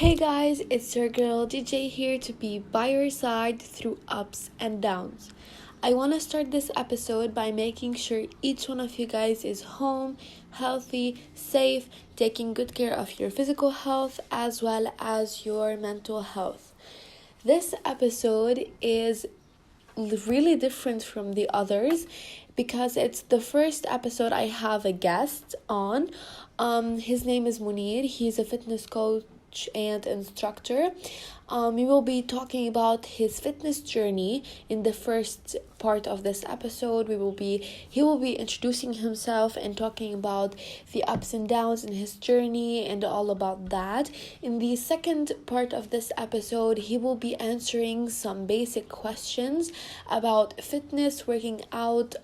Hey guys, it's your girl DJ here to be by your side through ups and downs. I want to start this episode by making sure each one of you guys is home, healthy, safe, taking good care of your physical health as well as your mental health. This episode is really different from the others because it's the first episode I have a guest on. His name is Mounir. He's a fitness coach and instructor. We will be talking about his fitness journey in the first part of this episode. He will be introducing himself and talking about the ups and downs in his journey and all about that. In the second part of this episode, he will be answering some basic questions about fitness, working out,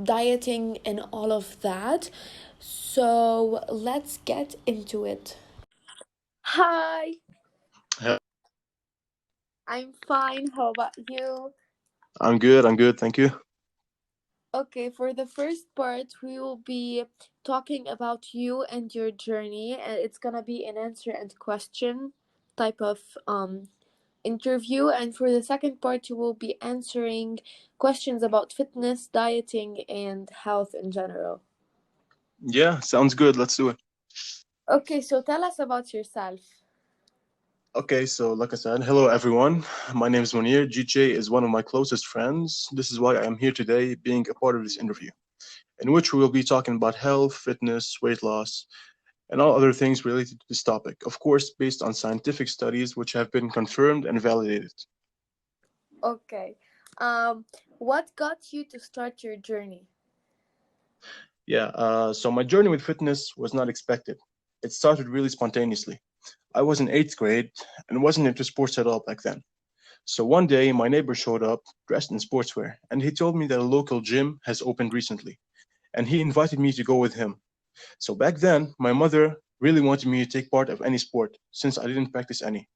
dieting, and all of that. So let's get into it. Hi, Yeah, I'm fine. How about you? I'm good. I'm good. Thank you. Okay, for the first part, we will be talking about you and your journey, and it's gonna be an answer and question type of interview. And for the second part, you will be answering questions about fitness, dieting, and health in general. Yeah, sounds good. Let's do it. Okay, so tell us about yourself. Okay, so like I said, hello everyone. My name is Mounir. GJ is one of my closest friends. This is why I am here today, being a part of this interview, in which we will be talking about health, fitness, weight loss, and all other things related to this topic. Of course, based on scientific studies which have been confirmed and validated. Okay, um, what got you to start your journey? Yeah, so my journey with fitness was not expected. It started really spontaneously. I was in eighth grade and wasn't into sports at all back then. So one day, my neighbor showed up, dressed in sportswear, and he told me that a local gym has opened recently, and he invited me to go with him. So back then, my mother really wanted me to take part of any sport, since I didn't practice any.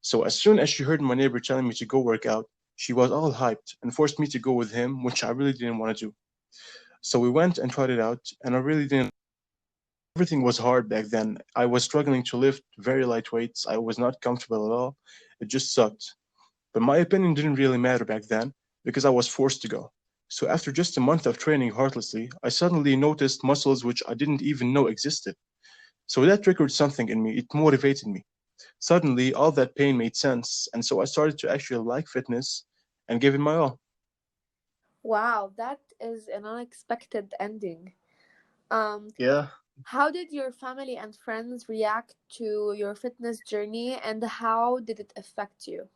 So as soon as she heard my neighbor telling me to go work out, she was all hyped and forced me to go with him, which I really didn't want to do. So we went and tried it out, and I really didn't. Everything was hard back then. I was struggling to lift very light weights. I was not comfortable at all. It just sucked. But my opinion didn't really matter back then because I was forced to go. So after just a month of training heartlessly, I suddenly noticed muscles which I didn't even know existed. So that triggered something in me. It motivated me. Suddenly, all that pain made sense, and so I started to actually like fitness and give it my all. Wow, that is an unexpected ending. Um, Yeah. how did your family and friends react to your fitness journey and how did it affect you?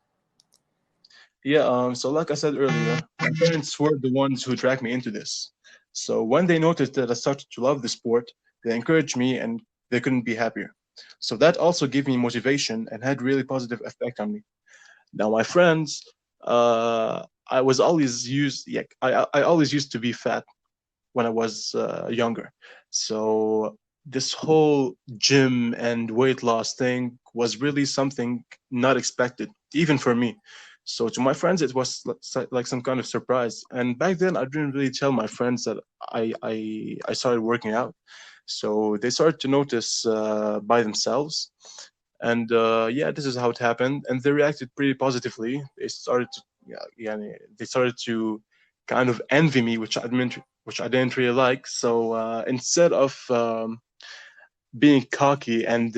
Yeah, so like I said earlier, my parents were the ones who dragged me into this. So when they noticed that I started to love the sport, they encouraged me and they couldn't be happier. So that also gave me motivation and had really positive effect on me. Now my friends, I was always used, yeah, I always used to be fat when I was younger. So this whole gym and weight loss thing was really something not expected, even for me. So to my friends, it was like some kind of surprise. And back then, I didn't really tell my friends that I started working out. So they started to notice by themselves. And yeah, this is how it happened. And they reacted pretty positively. They started to, yeah, they started to kind of envy me, which I didn't really like. So instead of being cocky and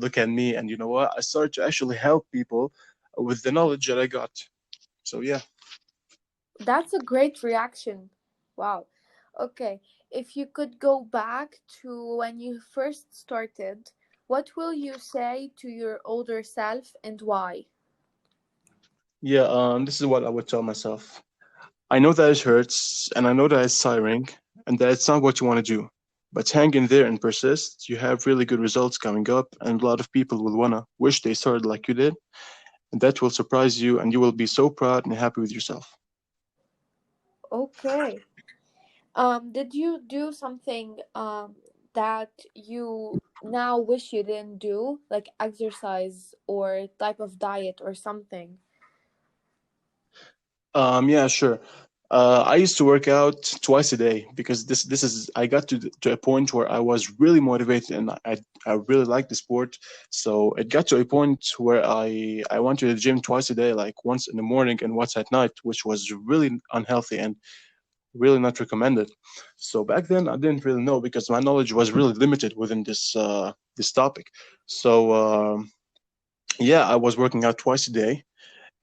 look at me, and you know what, I started to actually help people with the knowledge that I got. So yeah. That's a great reaction. Wow. Okay, if you could go back to when you first started, what will you say to your older self and why? Yeah, this is what I would tell myself. I know that it hurts, and I know that it's tiring, and that it's not what you want to do. But hang in there and persist. You have really good results coming up, and a lot of people will wanna wish they started like you did, and that will surprise you, and you will be so proud and happy with yourself. Okay. Did you do something that you now wish you didn't do, like exercise or type of diet or something? Yeah, sure. I used to work out twice a day because this is I got to a point where I was really motivated and I really liked the sport. So it got to a point where I went to the gym twice a day, like once in the morning and once at night, which was really unhealthy and really not recommended. So back then I didn't really know because my knowledge was really limited within this topic. So yeah, I was working out twice a day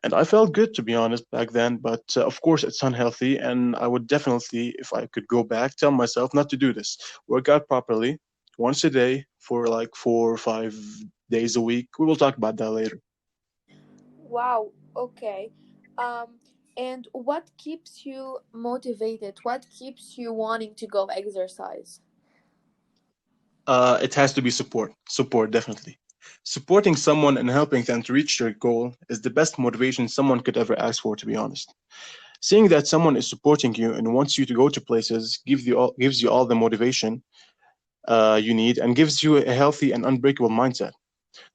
and I felt good to be honest back then. But of course, it's unhealthy, and I would definitely, if I could go back, tell myself not to do this. Work out properly once a day for like 4 or 5 days a week. We will talk about that later. Wow, okay. Um, and what keeps you motivated? What keeps you wanting to go exercise? It has to be support. Support, definitely. Supporting someone and helping them to reach their goal is the best motivation someone could ever ask for, to be honest. Seeing that someone is supporting you and wants you to go to places gives you all the motivation you need and gives you a healthy and unbreakable mindset.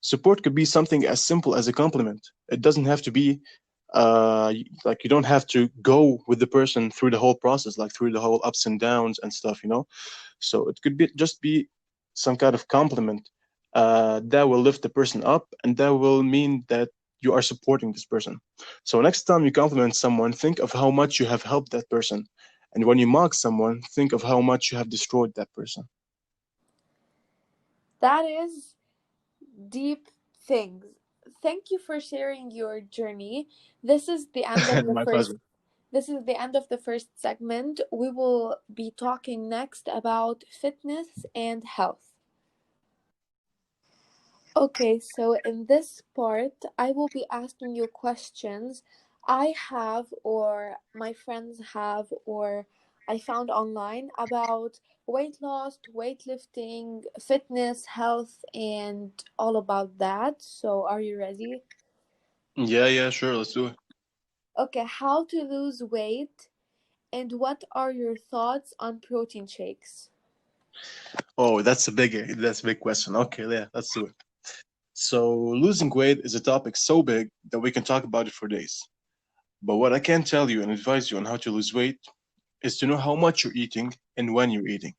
Support could be something as simple as a compliment. It doesn't have to be like you don't have to go with the person through the whole process, like through the whole ups and downs and stuff, you know. So it could be just be some kind of compliment that will lift the person up, and that will mean that you are supporting this person. So next time you compliment someone, think of how much you have helped that person, and when you mock someone, think of how much you have destroyed that person. That is deep things. Thank you for sharing your journey. This is the end of the My first pleasure. This is the end of the first segment. We will be talking next about fitness and health. Okay, so in this part, I will be asking you questions I have, or my friends have, or I found online about weight loss, weightlifting, fitness, health, and all about that. So, are you ready? Yeah, yeah, sure, let's do it. Okay, how to lose weight, and what are your thoughts on protein shakes? Oh, that's a big question. Okay, yeah, let's do it. So losing weight is a topic so big that we can talk about it for days. But what I can tell you and advise you on how to lose weight is to know how much you're eating and when you're eating.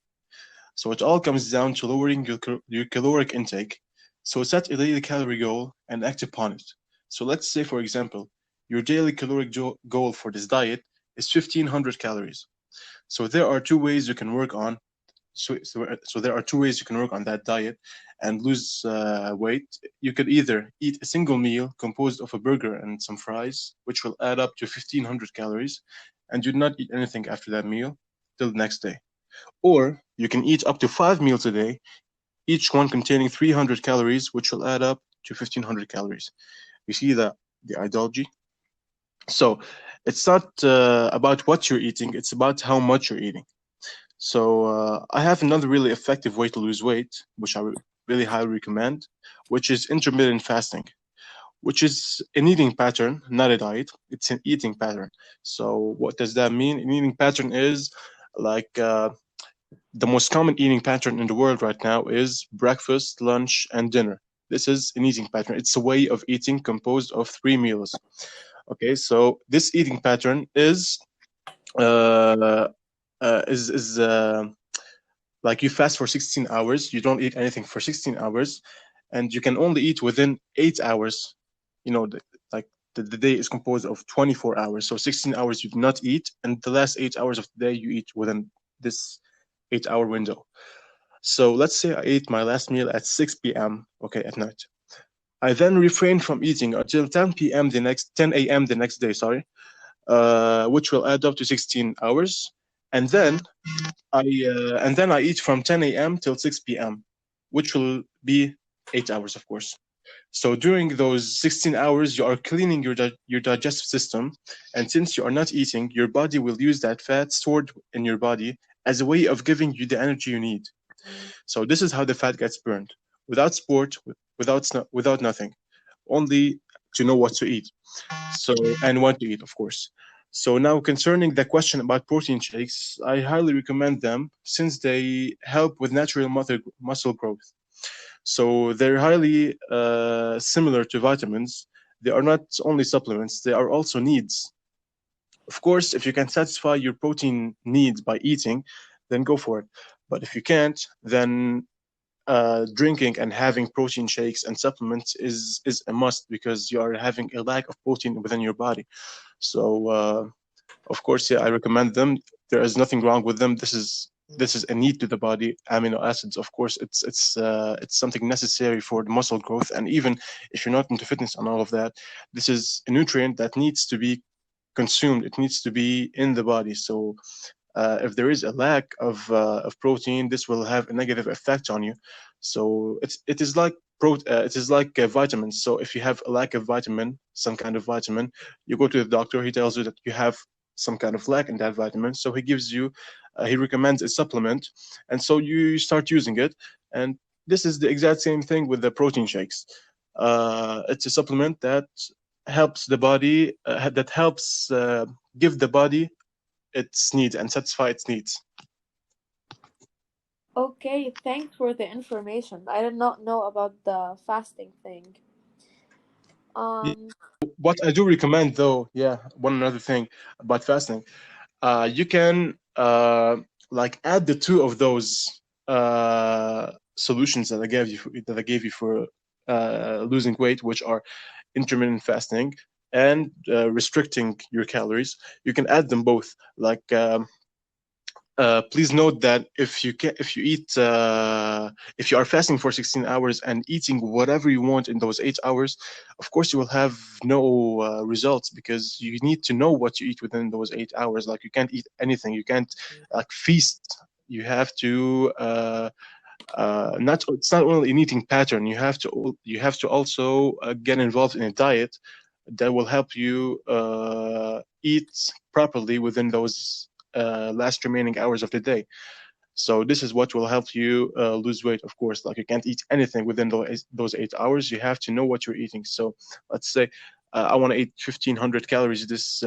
So it all comes down to lowering your caloric intake. So set a daily calorie goal and act upon it. So let's say, for example, your daily caloric goal for this diet is 1500 calories. So there are two ways you can work on so there are two ways you can work on that diet and lose weight. You could either eat a single meal composed of a burger and some fries, which will add up to 1500 calories, and do not eat anything after that meal till the next day. Or you can eat up to 5 meals a day, each one containing 300 calories, which will add up to 1500 calories. You see the ideology? So it's not about what you're eating, it's about how much you're eating. So I have another really effective way to lose weight, which I really highly recommend, which is intermittent fasting, which is an eating pattern, not a diet. It's an eating pattern. So what does that mean? An eating pattern is like the most common eating pattern in the world right now is breakfast, lunch, and dinner. This is an eating pattern. It's a way of eating composed of 3 meals. Okay, so this eating pattern uh, is like you fast for 16 hours, you don't eat anything for 16 hours, and you can only eat within 8 hours. You know, the day is composed of 24 hours. So 16 hours you do not eat, and the last 8 hours of the day you eat within this 8 hour window. So let's say I ate my last meal at 6 p.m., okay, at night. I then refrain from eating until 10 a.m. the next day, sorry, which will add up to 16 hours. And then I eat from 10 a.m. till 6 p.m., which will be 8 hours, of course. So during those 16 hours, you are cleaning your digestive system, and since you are not eating, your body will use that fat stored in your body as a way of giving you the energy you need. So this is how the fat gets burned, without sport, without nothing, only to know what to eat. So and when to eat, of course. So now concerning the question about protein shakes, I highly recommend them since they help with natural muscle growth. So they're highly similar to vitamins. They are not only supplements; they are also needs. Of course, if you can satisfy your protein needs by eating, then go for it. But if you can't, then drinking and having protein shakes and supplements is a must because you are having a lack of protein within your body. So of course, yeah, I recommend them. There is nothing wrong with them. This is a need to the body. Amino acids, of course, it's something necessary for the muscle growth. And even if you're not into fitness and all of that, this is a nutrient that needs to be consumed. It needs to be in the body. So if there is a lack of protein, this will have a negative effect on you. So it is like it is like vitamins. So if you have a lack of vitamin, some kind of vitamin, you go to the doctor. He tells you that you have some kind of lack in that vitamin. So he recommends a supplement, and so you start using it. And this is the exact same thing with the protein shakes. It's a supplement that helps the body, that helps give the body its needs and satisfy its needs. Okay, thanks for the information. I did not know about the fasting thing. Yeah. Um, What I do recommend, though, yeah, one another thing about fasting, you can like add the two of those solutions that I gave you for losing weight, which are intermittent fasting and restricting your calories. You can add them both. Like please note that if you are fasting for 16 hours and eating whatever you want in those 8 hours, of course you will have no results because you need to know what you eat within those 8 hours. Like you can't eat anything. You can't like feast. You have to not. It's not only an eating pattern. You have to also get involved in a diet that will help you eat properly within those last remaining hours of the day. So this is what will help you lose weight. Of course, like you can't eat anything within those 8 hours. You have to know what you're eating. So let's say I want to eat 1,500 calories this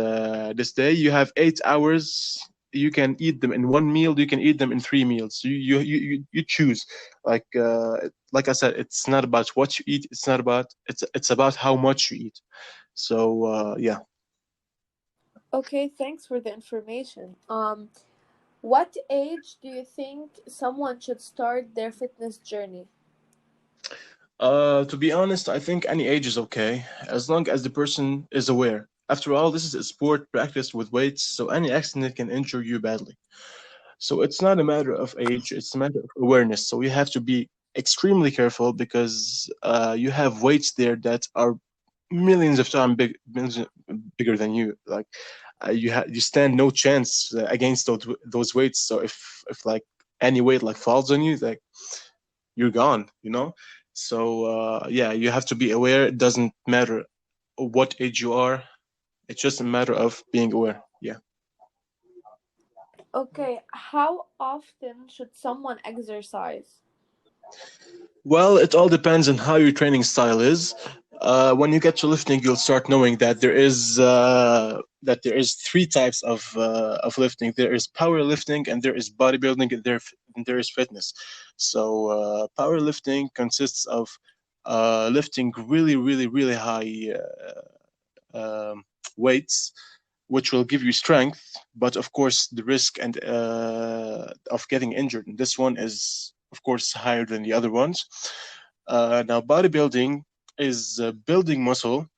day. You have 8 hours. You can eat them in one meal. You can eat them in three meals. You choose. Like I said, it's not about what you eat. It's about how much you eat. So yeah. okay, thanks for the information. What age do you think someone should start their fitness journey? To be honest, I think any age is okay, as long as the person is aware. After all, this is a sport practiced with weights, so any accident can injure you badly. So it's not a matter of age, it's a matter of awareness. So you have to be extremely careful because you have weights there that are millions of times bigger than you. Like you stand no chance against those weights. So if like any weight like falls on you, like you're gone, so yeah, you have to be aware. It doesn't matter what age you are, it's just a matter of being aware. Yeah. Okay, how often should someone exercise? Well, it all depends on how your training style is. When you get to lifting, you'll start knowing that there is three types of lifting. There is powerlifting, and there is bodybuilding, and there is fitness. So powerlifting consists of lifting really, really, really high weights, which will give you strength, but of course the risk and of getting injured in this one is of course higher than the other ones. Now bodybuilding is building muscle,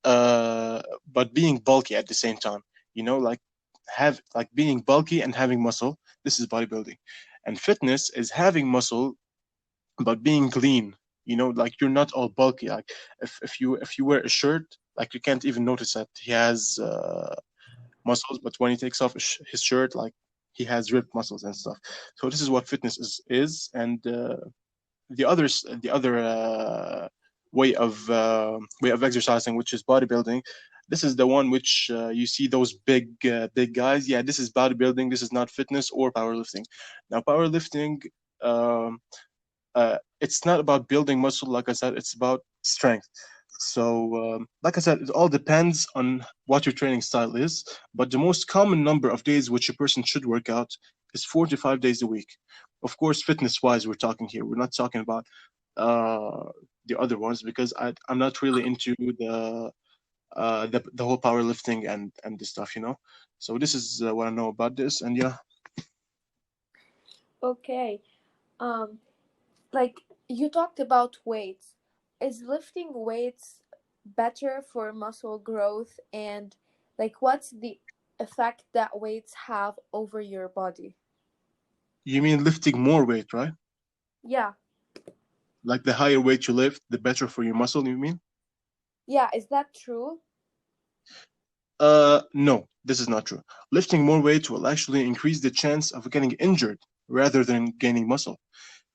but being bulky at the same time. Like being bulky and having muscle. This is bodybuilding, and fitness is having muscle but being lean. Like you're not all bulky. Like if you wear a shirt, like you can't even notice that he has muscles, but when he takes off his shirt, like he has ripped muscles and stuff. So this is what fitness is, and the other way of exercising, which is bodybuilding. This is the one which you see those big guys. Yeah, this is bodybuilding. This is not fitness or powerlifting. Now, powerlifting, it's not about building muscle. Like I said, it's about strength. So, like I said, it all depends on what your training style is. But the most common number of days which a person should work out is 4 to 5 days a week. Of course, fitness-wise, we're talking here. We're not talking about uh, the other ones because I'm not really into the whole powerlifting and the stuff, you know. So this is what I know about this, and yeah. Okay. Um, like you talked about weights. Is lifting weights better for muscle growth, and like what's the effect that weights have over your body? You mean lifting more weight, right? Yeah. Like the higher weight you lift, the better for your muscle, you mean? Yeah, is that true? No, this is not true. Lifting more weight will actually increase the chance of getting injured rather than gaining muscle.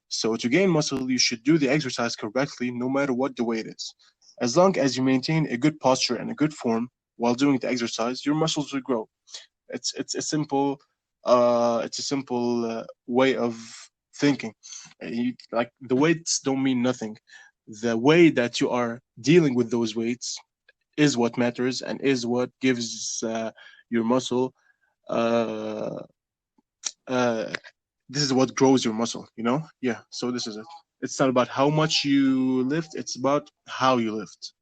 So to gain muscle, you should do the exercise correctly no matter what the weight is. As long as you maintain a good posture and a good form while doing the exercise, your muscles will grow. It's a simple way of thinking. Like the weights don't mean nothing. The way that you are dealing with those weights is what matters and is what gives your muscle uh, uh, this is what grows your muscle, you know. Yeah, so this is it. It's not about how much you lift, it's about how you lift.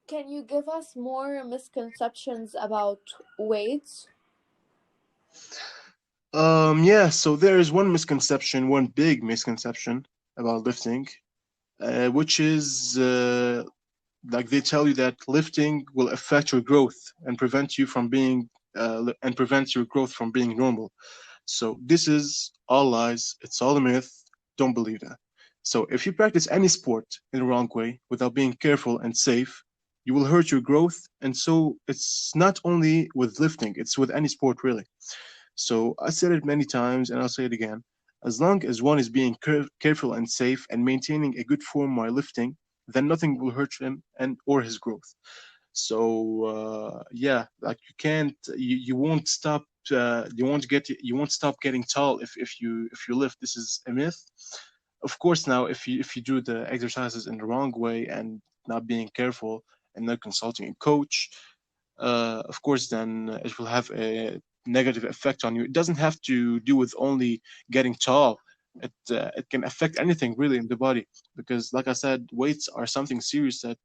Can you give us more misconceptions about weights? Yeah, so there is one misconception, one big misconception about lifting, which is like they tell you that lifting will affect your growth and prevent you from being and prevent your growth from being normal. So this is all lies. It's all a myth. Don't believe that. So if you practice any sport in the wrong way without being careful and safe, you will hurt your growth. And so it's not only with lifting, it's with any sport really. So I said it many times and I'll say it again. As long as one is being careful and safe and maintaining a good form while lifting, then nothing will hurt him and or his growth. So yeah, like you won't stop you won't stop getting tall if you lift. This is a myth. Of course, now if you do the exercises in the wrong way and not being careful and not consulting a coach, of course, then it will have a negative effect on you. It doesn't have to do with only getting tall. It can affect anything really in the body because, like I said, weights are something serious that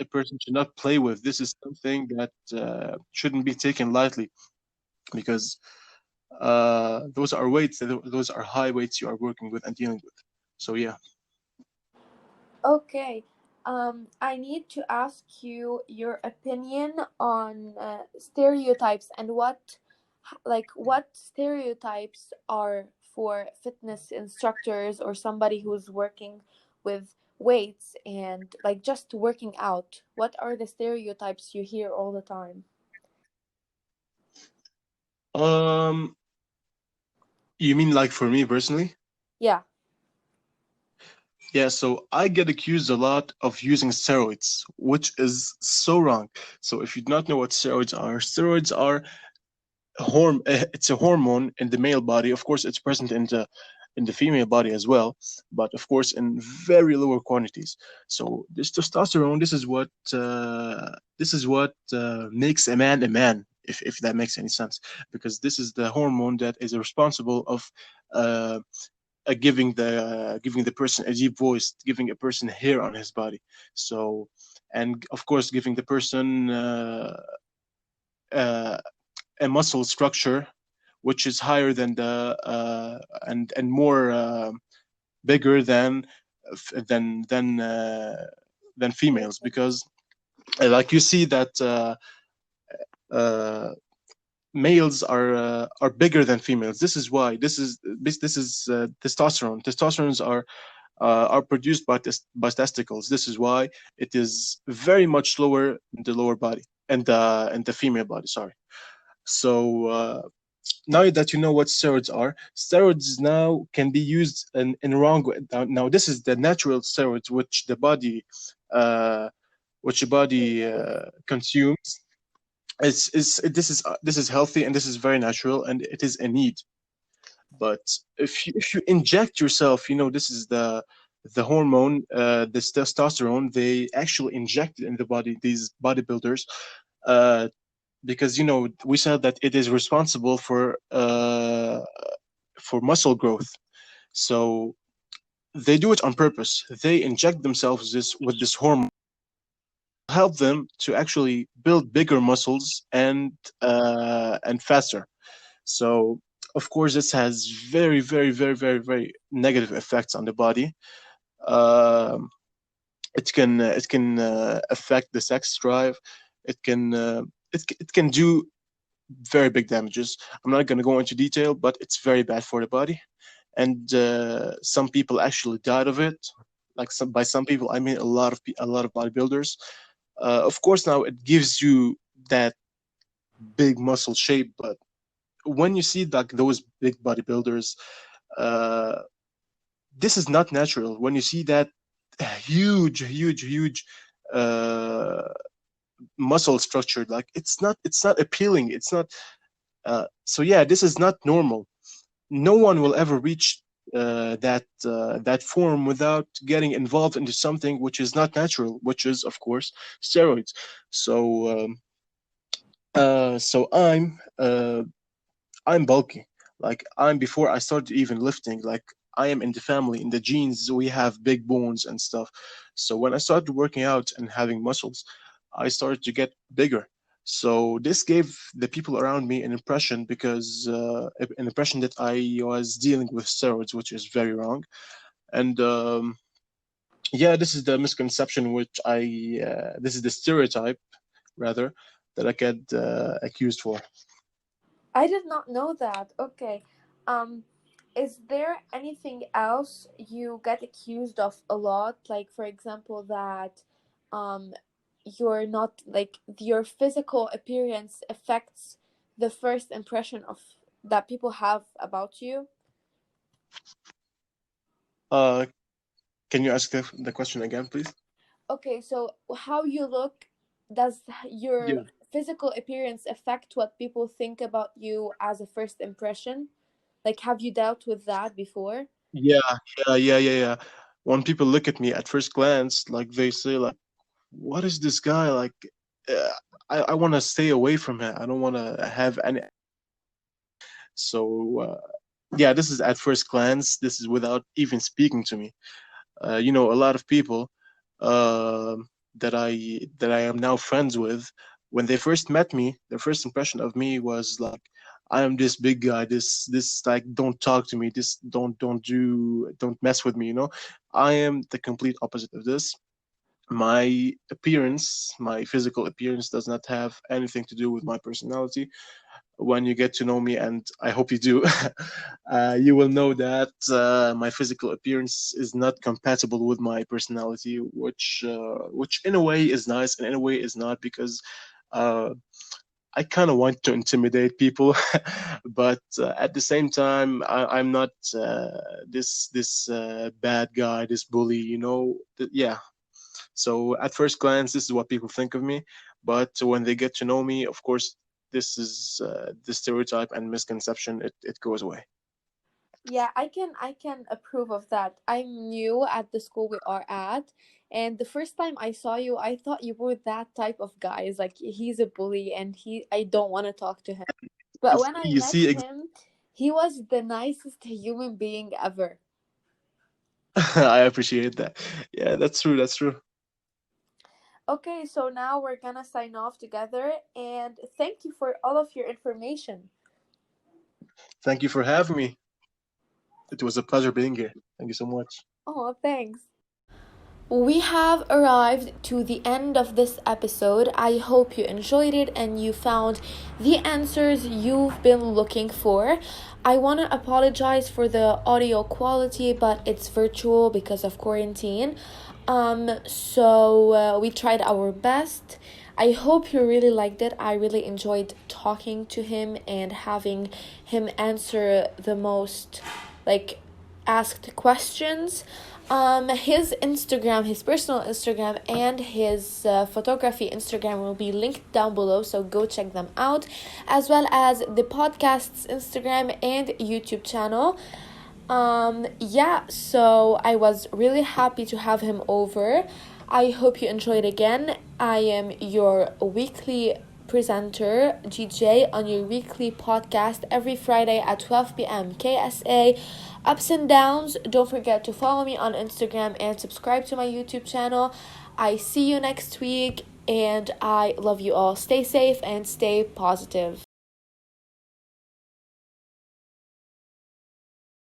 a person should not play with. This is something that shouldn't be taken lightly because those are weights, those are high weights you are working with and dealing with. So yeah. Okay. I need to ask you your opinion on stereotypes and what stereotypes are for fitness instructors or somebody who's working with weights and like just working out. What are the stereotypes you hear all the time? Um, you mean like for me personally? Yeah. Yeah, so I get accused a lot of using steroids, which is so wrong. So if you do not know what steroids are it's a hormone in the male body. Of course, it's present in the female body as well, but of course in very lower quantities. So this testosterone, this is what makes a man, if that makes any sense, because this is the hormone that is responsible of uh, giving the person a deep voice, giving a person hair on his body. So, and of course, giving the person uh, a muscle structure which is higher than the and more bigger than females because like you see that uh, males are bigger than females. This is why this is testosterone. Testosterones are produced by testicles. This is why it is very much lower in the lower body and the female body. Sorry. So now that you know what steroids now can be used in wrong way. Now this is the natural steroids uh, which the body consumes. This is healthy and this is very natural and it is a need. But if you inject yourself, you know this is the hormone, this testosterone. They actually inject it in the body. These bodybuilders, uh, because you know we said that it is responsible for muscle growth. So they do it on purpose. They inject themselves this with this hormone help them to actually build bigger muscles and faster. So of course this has very very very very very negative effects on the body. Um, it can affect the sex drive. It can it can do very big damages. I'm not going to go into detail, but it's very bad for the body, and some people actually died of it. Like by some people, I mean a lot of bodybuilders. Of course, now it gives you that big muscle shape, but when you see like those big bodybuilders, uh, this is not natural. When you see that huge uh, muscle structure, like it's not appealing. It's not. So yeah, this is not normal. No one will ever reach that form without getting involved into something which is not natural, which is of course steroids. So I'm bulky. Like I'm before I started even lifting. Like I am in the family, in the genes, we have big bones and stuff. So when I started working out and having muscles, I started to get bigger. So this gave the people around me an impression because an impression that I was dealing with steroids, which is very wrong. And yeah, this is the misconception which this is the stereotype rather that I get accused for. I did not know that. Okay. Um, is there anything else you get accused of a lot? Like, for example, that um, you're not like your physical appearance affects the first impression of that people have about you? Uh, can you ask the question again, please? Okay, so how you look, does your Yeah. physical appearance affect what people think about you as a first impression? Like, have you dealt with that before? Yeah, yeah. When people look at me at first glance, like they say, like, "What is this guy like?" Uh, I want to stay away from him. I don't want to have any. So yeah, this is at first glance. This is without even speaking to me. A lot of people uh, that I am now friends with, when they first met me, their first impression of me was like, I am this big guy. This like, don't talk to me. This don't mess with me. I am the complete opposite of this. My appearance, my physical appearance, does not have anything to do with my personality. When you get to know me, and I hope you do, you will know that my physical appearance is not compatible with my personality, which in a way is nice and in a way is not, because uh, I kind of want to intimidate people, but at the same time, I'm not this bad guy, this bully. Yeah. So at first glance, this is what people think of me, but when they get to know me, of course, this is the stereotype and misconception. It goes away. Yeah, I can approve of that. I'm new at the school we are at, and the first time I saw you, I thought you were that type of guy. It's like he's a bully and I don't want to talk to him. But when I You met see, him, he was the nicest human being ever. I appreciate that. Yeah, that's true. That's true. Okay, so now we're gonna sign off together and thank you for all of your information. Thank you for having me. It was a pleasure being here. Thank you so much. Oh, thanks. We have arrived to the end of this episode. I hope you enjoyed it and you found the answers you've been looking for. I want to apologize for the audio quality, but it's virtual because of quarantine. So we tried our best. I hope you really liked it. I really enjoyed talking to him and having him answer the most like asked questions. His Instagram, his personal Instagram, and his photography Instagram will be linked down below, so go check them out, as well as the podcast's Instagram and YouTube channel. Yeah, so I was really happy to have him over. I hope you enjoyed again. I am your weekly presenter, GJ, on your weekly podcast every Friday at 12 p.m. KSA. Ups and downs. Don't forget to follow me on Instagram and subscribe to my YouTube channel. I see you next week. And I love you all. Stay safe and stay positive.